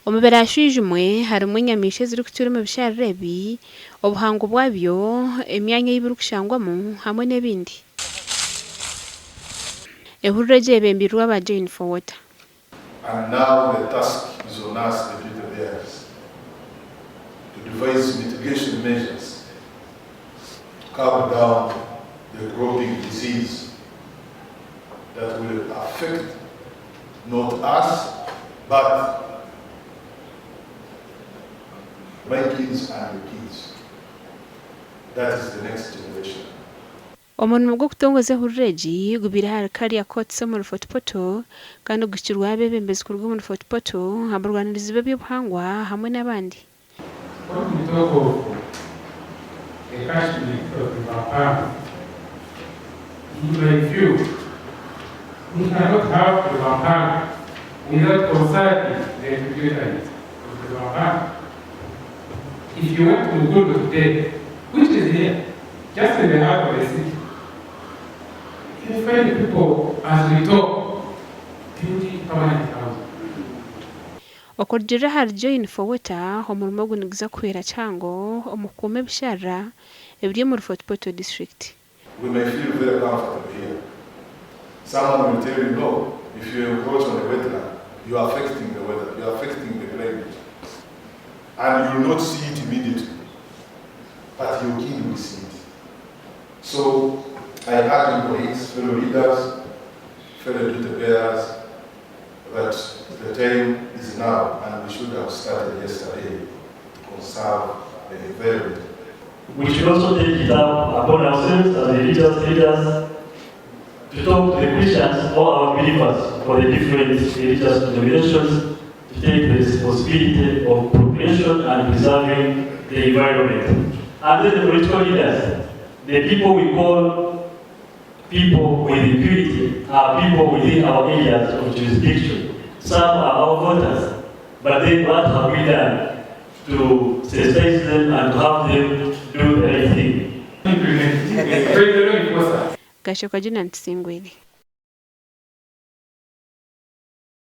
Omubiri Okushwijuma harimu enyamaishwa ziri kutuura omu bisharara ebi, obuhango bwabyo, emyanya ei birikushangwamu hamwe n'ebindi. Ehuriro egi eyebembirwe aba Join for Water. And now the task is on us, the duty bearers, to devise mitigation measures to calm down the growing disease that will affect not us, but my kids and your kids. That is the next generation. Omurimo gw'okutongoza ehuriro egi gubaire hari kariya kotisi omuri Fort Portal kandi gushyirwaho abebembezi kuruga omuri Fort Portal, abarwanirizi b'ebyobuhangwa hamwe n'abandi. When we talk of the Kashmir of the Vampire, in my view, we cannot have the Vampire without consulting the tributaries of the Vampire. If you went to Google today, which is here, just in the heart of the city, you find people, as we talk, building permanent houses. Okurugirira hari Join for Water omurimo guniguza kuhera Kyango omukuuma ebisharara ebiri omuri Fort Portal district. We may feel very comfortable here. Someone will tell you, no, if you encroach on the wetland, you are affecting the weather, you are affecting the climate. And you will not see it immediately, but your king will see it. So I urge employees, fellow leaders, fellow duty bearers, that the time is now and we should have started yesterday to conserve the environment. We should also take it up upon ourselves as religious leaders to talk to the Christians or our believers for the different religious denominations to take the responsibility of procreation and preserving the environment. And then the political leaders, the people we call people with impunity, are people within our areas of jurisdiction. Some are our voters, but then what have we done to sensitize them and to have them do the right thing? Agacencwire.